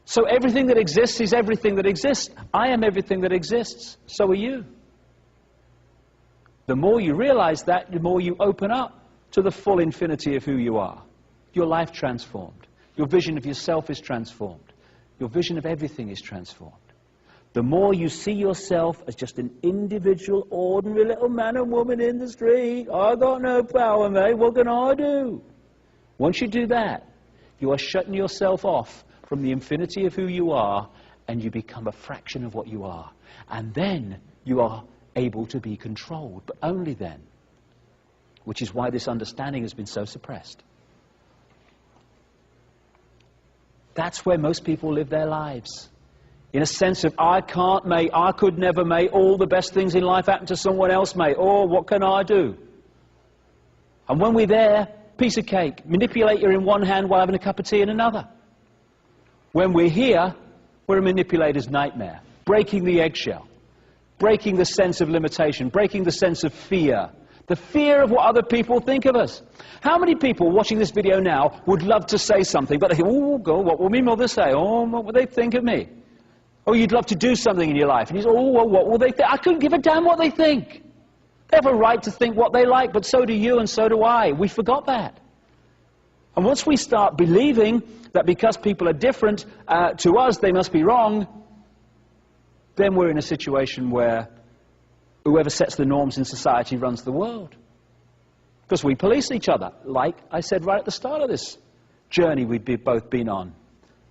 So everything that exists is everything that exists. I am everything that exists. So are you. The more you realize that, the more you open up to the full infinity of who you are. Your life transformed. Your vision of yourself is transformed. Your vision of everything is transformed. The more you see yourself as just an individual, ordinary little man and woman in the street, I got no power, mate, what can I do? Once you do that, you are shutting yourself off from the infinity of who you are, and you become a fraction of what you are. And then you are able to be controlled, but only then. Which is why this understanding has been so suppressed. That's where most people live their lives. In a sense of, I can't, mate, I could never, mate, all the best things in life happen to someone else, mate, oh, what can I do? And when we're there, piece of cake, manipulator in one hand while having a cup of tea in another. When we're here, we're a manipulator's nightmare, breaking the eggshell, breaking the sense of limitation, breaking the sense of fear, the fear of what other people think of us. How many people watching this video now would love to say something, but they think, oh, God, what will my mother say? Oh, what will they think of me? Oh, you'd love to do something in your life, and you say, oh, well, what will they think? I couldn't give a damn what they think. They have a right to think what they like, but so do you and so do I. We forgot that. And once we start believing that because people are different to us, they must be wrong, then we're in a situation where whoever sets the norms in society runs the world. Because we police each other, like I said right at the start of this journey we've both been on,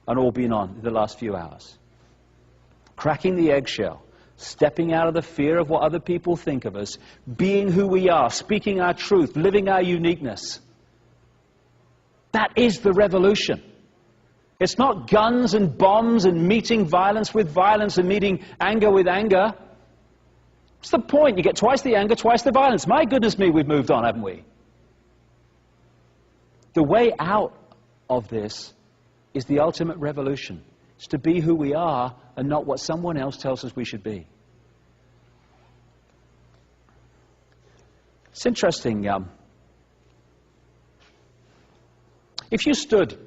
and all been on in the last few hours. Cracking the eggshell, stepping out of the fear of what other people think of us, being who we are, speaking our truth, living our uniqueness. That is the revolution. It's not guns and bombs and meeting violence with violence and meeting anger with anger. What's the point? You get twice the anger, twice the violence. My goodness me, we've moved on, haven't we? The way out of this is the ultimate revolution. It's to be who we are and not what someone else tells us we should be. It's interesting. If you stood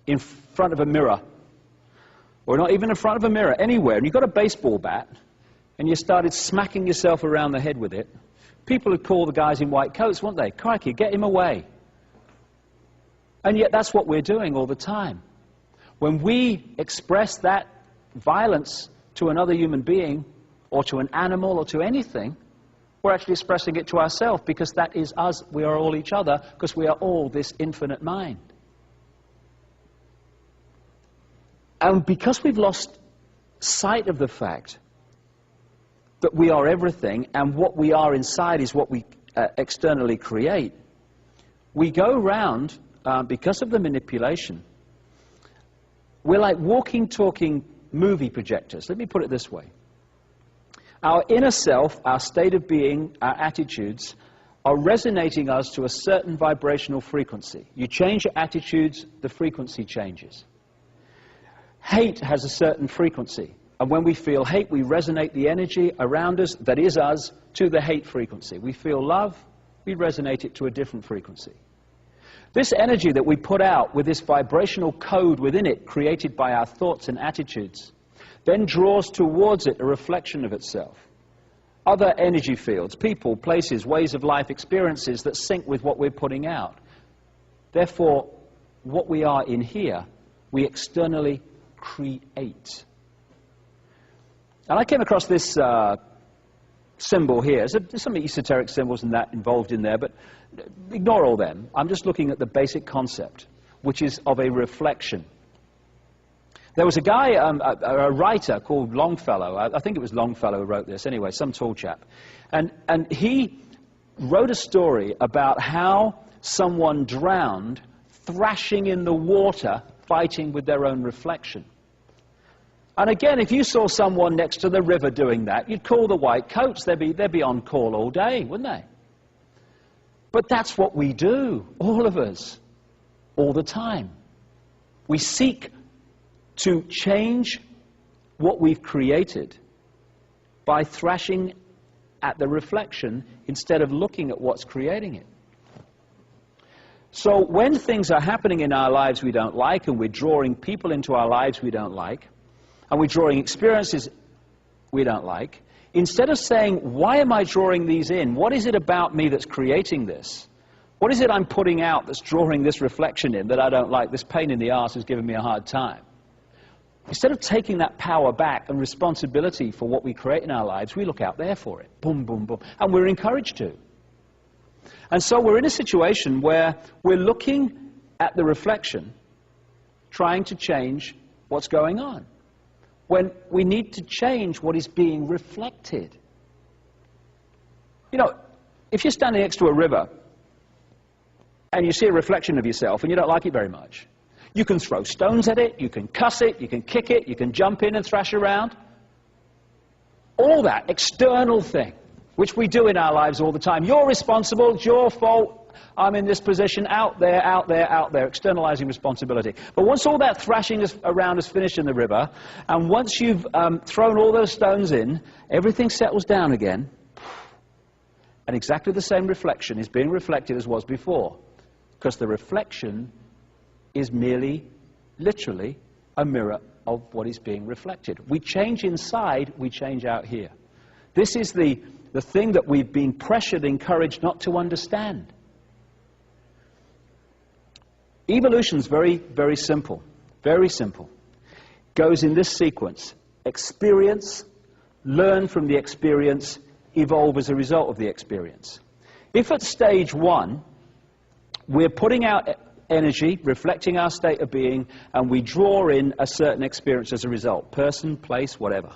in front of a mirror, or not even in front of a mirror, anywhere, and you got a baseball bat, and you started smacking yourself around the head with it, people would call the guys in white coats, wouldn't they? Crikey, get him away. And yet that's what we're doing all the time. When we express that violence to another human being, or to an animal, or to anything, we're actually expressing it to ourselves, because that is us. We are all each other, because we are all this infinite mind. And because we've lost sight of the fact that we are everything, and what we are inside is what we externally create, we go round, because of the manipulation, we're like walking, talking movie projectors. Let me put it this way. Our inner self, our state of being, our attitudes, are resonating us to a certain vibrational frequency. You change your attitudes, the frequency changes. Hate has a certain frequency. And when we feel hate, we resonate the energy around us, that is us, to the hate frequency. We feel love, we resonate it to a different frequency. This energy that we put out with this vibrational code within it, created by our thoughts and attitudes, then draws towards it a reflection of itself. Other energy fields, people, places, ways of life, experiences that sync with what we're putting out. Therefore, what we are in here, we externally create. And I came across this symbol here. There's some esoteric symbols and that involved in there, but ignore all them. I'm just looking at the basic concept, which is of a reflection. There was a guy, a writer called Longfellow. I think it was Longfellow who wrote this. Anyway, some tall chap. And he wrote a story about how someone drowned thrashing in the water, fighting with their own reflection. And again, if you saw someone next to the river doing that, you'd call the white coats. They'd be on call all day, wouldn't they? But that's what we do, all of us, all the time. We seek to change what we've created by thrashing at the reflection instead of looking at what's creating it. So when things are happening in our lives we don't like, and we're drawing people into our lives we don't like, and we're drawing experiences we don't like, instead of saying, why am I drawing these in? What is it about me that's creating this? What is it I'm putting out that's drawing this reflection in that I don't like? This pain in the arse is giving me a hard time. Instead of taking that power back and responsibility for what we create in our lives, we look out there for it. Boom, boom, boom. And we're encouraged to. And so we're in a situation where we're looking at the reflection, trying to change what's going on, when we need to change what is being reflected. You know, if you're standing next to a river and you see a reflection of yourself and you don't like it very much, you can throw stones at it, you can cuss it, you can kick it, you can jump in and thrash around. All that external thing, which we do in our lives all the time. You're responsible, it's your fault, I'm in this position, out there, out there, out there, externalizing responsibility. But once all that thrashing around is finished in the river, and once you've thrown all those stones in, everything settles down again, and exactly the same reflection is being reflected as was before, because the reflection is merely, literally, a mirror of what is being reflected. We change inside, we change out here. This is the thing that we've been pressured, encouraged not to understand. Evolution's very, very simple. Very simple. Goes in this sequence. Experience, learn from the experience, evolve as a result of the experience. If at stage one, we're putting out energy, reflecting our state of being, and we draw in a certain experience as a result, person, place, whatever.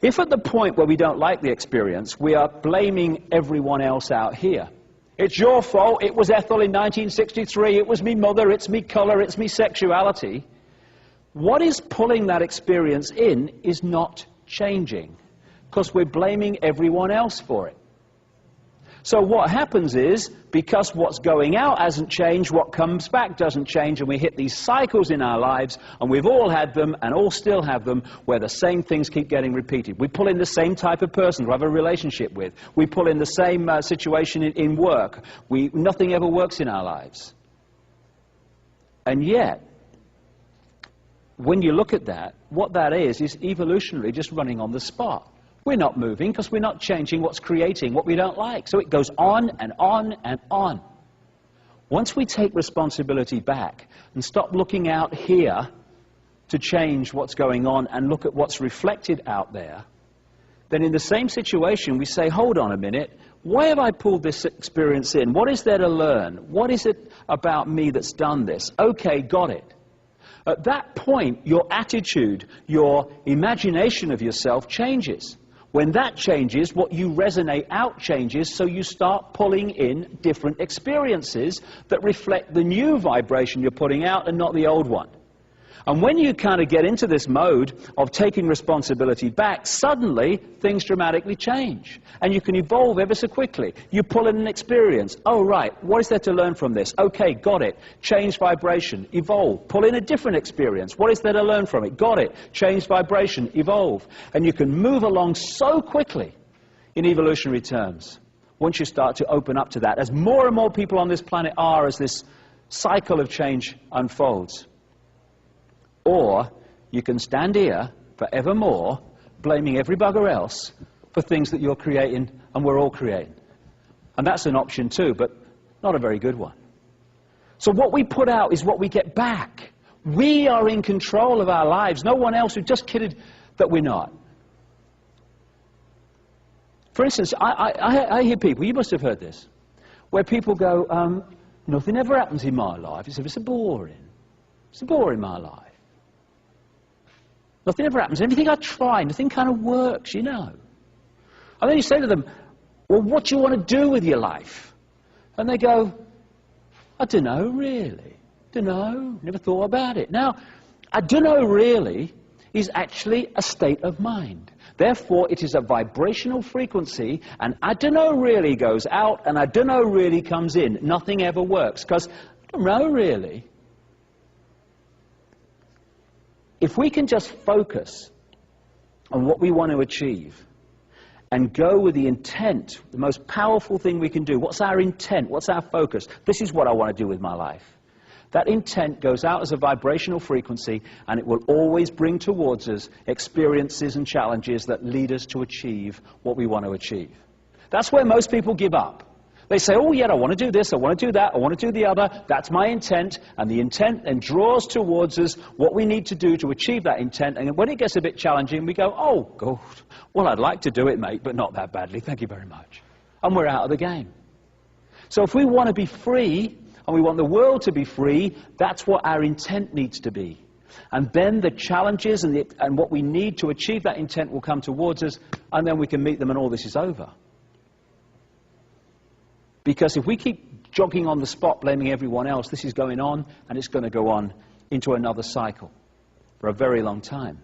If at the point where we don't like the experience, we are blaming everyone else out here. It's your fault, it was Ethel in 1963, it was me mother, it's me colour, it's me sexuality. What is pulling that experience in is not changing, because we're blaming everyone else for it. So what happens is, because what's going out hasn't changed, what comes back doesn't change, and we hit these cycles in our lives, and we've all had them, and all still have them, where the same things keep getting repeated. We pull in the same type of person we have a relationship with. We pull in the same situation in work. Nothing ever works in our lives. And yet, when you look at that, what that is evolutionary just running on the spot. We're not moving because we're not changing what's creating what we don't like. So it goes on and on and on. Once we take responsibility back and stop looking out here to change what's going on and look at what's reflected out there, then in the same situation we say, hold on a minute, why have I pulled this experience in? What is there to learn? What is it about me that's done this? Okay, got it. At that point, your attitude, your imagination of yourself changes. When that changes, what you resonate out changes, so you start pulling in different experiences that reflect the new vibration you're putting out and not the old one. And when you kind of get into this mode of taking responsibility back, suddenly things dramatically change. And you can evolve ever so quickly. You pull in an experience. Oh, right, what is there to learn from this? Okay, got it. Change vibration, evolve. Pull in a different experience. What is there to learn from it? Got it. Change vibration, evolve. And you can move along so quickly in evolutionary terms once you start to open up to that. As more and more people on this planet are, as this cycle of change unfolds. Or you can stand here forevermore blaming every bugger else for things that you're creating and we're all creating. And that's an option too, but not a very good one. So what we put out is what we get back. We are in control of our lives. No one else. We've just kidded that we're not. For instance, I hear people, you must have heard this, where people go, nothing ever happens in my life. It's so boring. It's so boring, my life. Nothing ever happens. Everything I try, nothing kind of works, you know. And then you say to them, well, what do you want to do with your life? And they go, I don't know, really. Don't know, never thought about it. Now, I don't know, really, is actually a state of mind. Therefore, it is a vibrational frequency, and I don't know really goes out, and I don't know really comes in. Nothing ever works, because I don't know, really. If we can just focus on what we want to achieve and go with the intent, the most powerful thing we can do. What's our intent? What's our focus? This is what I want to do with my life. That intent goes out as a vibrational frequency, and it will always bring towards us experiences and challenges that lead us to achieve what we want to achieve. That's where most people give up. They say, oh yeah, I want to do this, I want to do that, I want to do the other, that's my intent, and the intent then draws towards us what we need to do to achieve that intent, and when it gets a bit challenging, we go, oh, God, well, I'd like to do it, mate, but not that badly, thank you very much. And we're out of the game. So if we want to be free, and we want the world to be free, that's what our intent needs to be. And then the challenges and what we need to achieve that intent will come towards us, and then we can meet them and all this is over. Because if we keep jogging on the spot, blaming everyone else, this is going on, and it's going to go on into another cycle for a very long time.